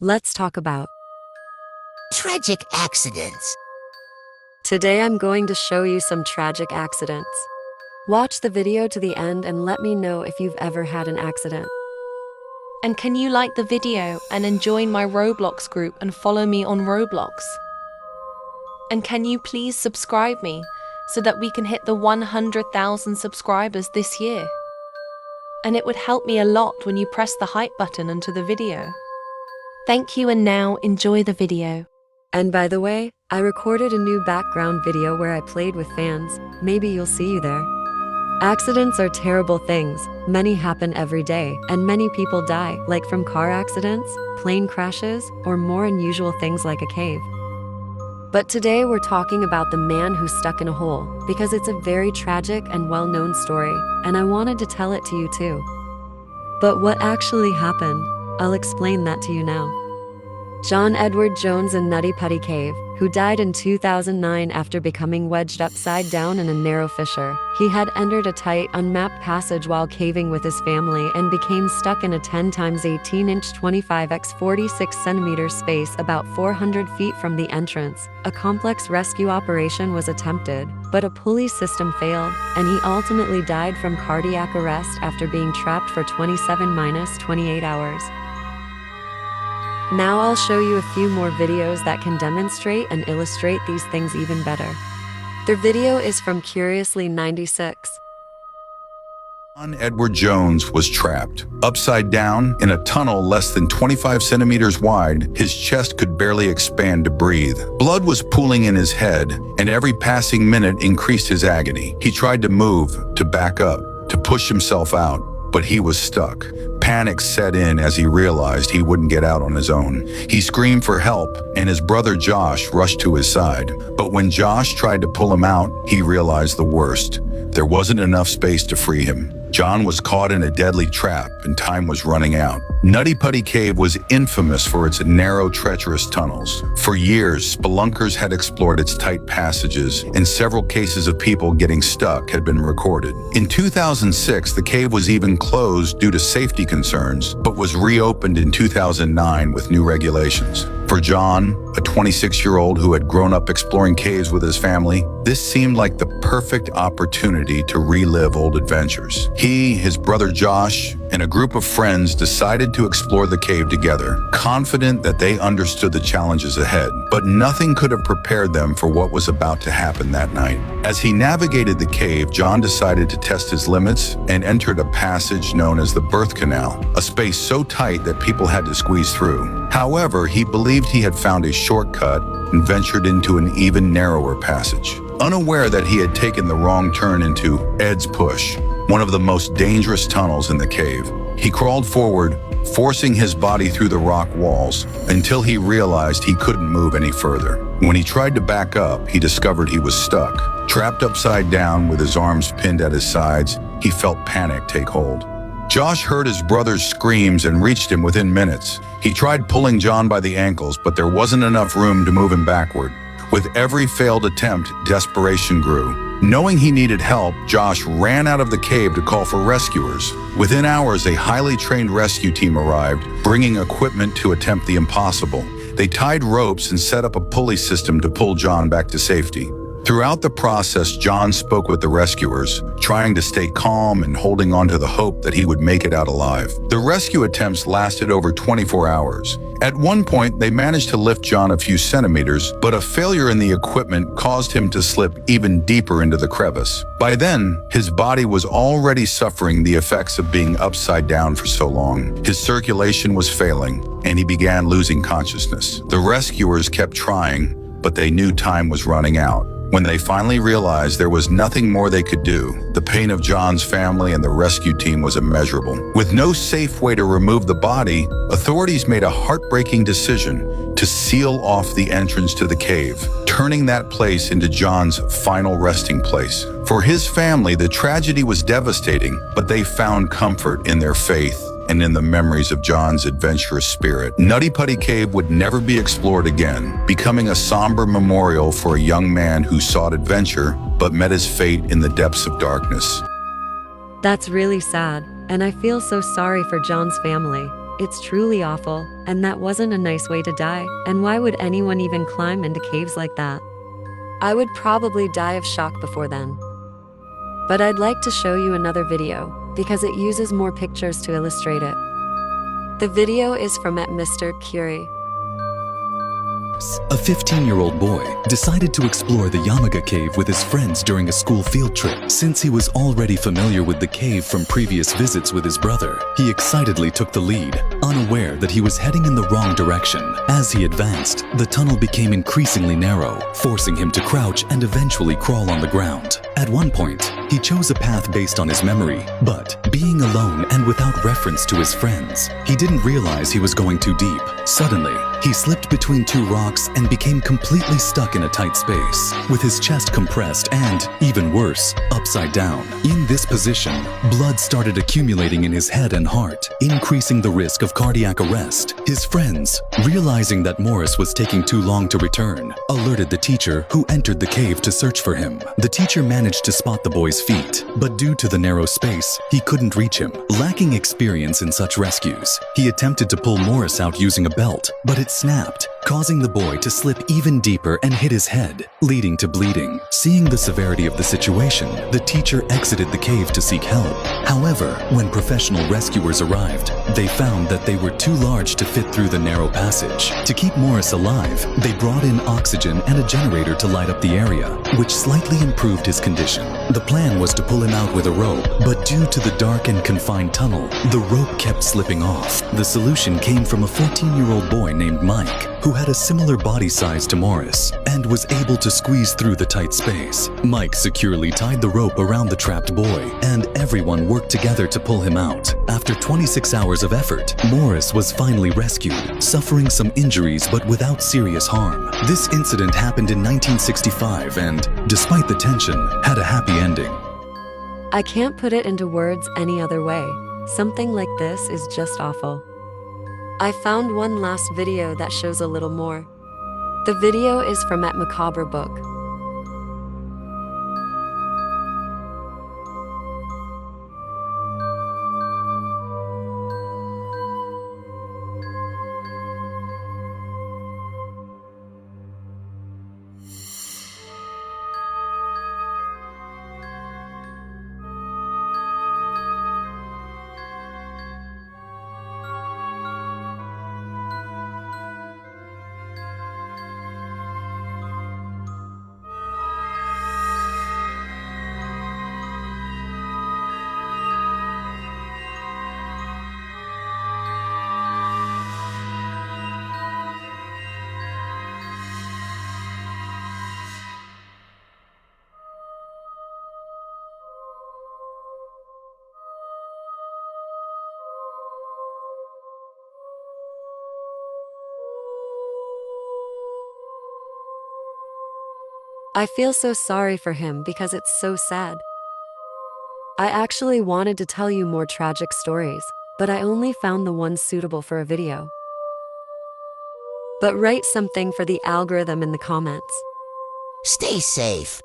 Let's talk about Tragic accidents. today. I'm going to show you some tragic accidents. Watch the video to the end and let me know if you've ever had an accident. And can you like the video and join my Roblox group and follow me on Roblox? And can you please subscribe me so that we can hit the 100,000 subscribers this year? And it would help me a lot when you press the hype button onto the video. Thank you, and now enjoy the video. And by the way, I recorded a new background video where I played with fans. Maybe you'll see you there. Accidents are terrible things. Many happen every day, and many people die, like from car accidents, plane crashes, or more unusual things like a cave. But today we're talking about the man who's stuck in a hole, because it's a very tragic and well-known story, and I wanted to tell it to you too. But what actually happened? I'll explain that to you now. John Edward Jones in Nutty Putty Cave, who died in 2009 after becoming wedged upside down in a narrow fissure. He had entered a tight, unmapped passage while caving with his family and became stuck in a 10x18-inch 25x46cm space about 400 feet from the entrance. A complex rescue operation was attempted, but a pulley system failed, and he ultimately died from cardiac arrest after being trapped for 27-28 hours. Now I'll show you a few more videos that can demonstrate and illustrate these things even better. Their video is from Curiously96. John Edward Jones was trapped, upside down, in a tunnel less than 25 centimeters wide. His chest could barely expand to breathe. Blood was pooling in his head, and every passing minute increased his agony. He tried to move, to back up, to push himself out, but he was stuck. Panic set in as he realized he wouldn't get out on his own. He screamed for help, and his brother Josh rushed to his side. But when Josh tried to pull him out, he realized the worst. There wasn't enough space to free him. John was caught in a deadly trap, and time was running out. Nutty Putty Cave was infamous for its narrow, treacherous tunnels. For years, spelunkers had explored its tight passages, and several cases of people getting stuck had been recorded. In 2006, the cave was even closed due to safety concerns, but was reopened in 2009 with new regulations. For John, a 26-year-old who had grown up exploring caves with his family, this seemed like the perfect opportunity to relive old adventures. He, his brother Josh, and a group of friends decided to explore the cave together, confident that they understood the challenges ahead. But nothing could have prepared them for what was about to happen that night. As he navigated the cave, John decided to test his limits and entered a passage known as the birth canal, a space so tight that people had to squeeze through. However, he believed he had found a shortcut and ventured into an even narrower passage, unaware that he had taken the wrong turn into Ed's Push, one of the most dangerous tunnels in the cave. He crawled forward, forcing his body through the rock walls until he realized he couldn't move any further. When he tried to back up, he discovered he was stuck. Trapped upside down with his arms pinned at his sides, he felt panic take hold. Josh heard his brother's screams and reached him within minutes. He tried pulling John by the ankles, but there wasn't enough room to move him backward. With every failed attempt, desperation grew. Knowing he needed help, Josh ran out of the cave to call for rescuers. Within hours, a highly trained rescue team arrived, bringing equipment to attempt the impossible. They tied ropes and set up a pulley system to pull John back to safety. Throughout the process, John spoke with the rescuers, trying to stay calm and holding on to the hope that he would make it out alive. The rescue attempts lasted over 24 hours. At one point, they managed to lift John a few centimeters, but a failure in the equipment caused him to slip even deeper into the crevice. By then, his body was already suffering the effects of being upside down for so long. His circulation was failing, and he began losing consciousness. The rescuers kept trying, but they knew time was running out. When they finally realized there was nothing more they could do, the pain of John's family and the rescue team was immeasurable. With no safe way to remove the body, authorities made a heartbreaking decision to seal off the entrance to the cave, turning that place into John's final resting place. For his family, the tragedy was devastating, but they found comfort in their faith and in the memories of John's adventurous spirit. Nutty Putty Cave would never be explored again, becoming a somber memorial for a young man who sought adventure but met his fate in the depths of darkness. That's really sad, and I feel so sorry for John's family. It's truly awful, and that wasn't a nice way to die. And why would anyone even climb into caves like that? I would probably die of shock before then. But I'd like to show you another video, because it uses more pictures to illustrate it. The video is from Mr. Curie. A 15-year-old boy decided to explore the Yamaga cave with his friends during a school field trip. Since he was already familiar with the cave from previous visits with his brother, he excitedly took the lead, unaware that he was heading in the wrong direction. As he advanced, the tunnel became increasingly narrow, forcing him to crouch and eventually crawl on the ground. At one point, he chose a path based on his memory, but being alone and without reference to his friends, he didn't realize he was going too deep. Suddenly, he slipped between two rocks and became completely stuck in a tight space, with his chest compressed and, even worse, upside down. In this position, blood started accumulating in his head and heart, increasing the risk of cardiac arrest. His friends, realizing that Morris was taking too long to return, alerted the teacher, who entered the cave to search for him. The teacher managed to spot the boy's feet, but due to the narrow space, he couldn't reach him. Lacking experience in such rescues, he attempted to pull Morris out using a belt, but it snapped, causing the boy to slip even deeper and hit his head, leading to bleeding. Seeing the severity of the situation, the teacher exited the cave to seek help. However, when professional rescuers arrived, they found that they were too large to fit through the narrow passage. To keep Morris alive, they brought in oxygen and a generator to light up the area, which slightly improved his condition. The plan was to pull him out with a rope, but due to the dark and confined tunnel, the rope kept slipping off. The solution came from a 14-year-old boy named Mike, who had a similar body size to Morris and was able to squeeze through the tight space. Mike securely tied the rope around the trapped boy, and everyone worked together to pull him out. After 26 hours of effort, Morris was finally rescued, suffering some injuries but without serious harm. This incident happened in 1965 and, despite the tension, had a happy ending. I can't put it into words any other way. Something like this is just awful. I found one last video that shows a little more. The video is from Macabre Book. I feel so sorry for him because it's so sad. I actually wanted to tell you more tragic stories, but I only found the ones suitable for a video. But write something for the algorithm in the comments. Stay safe.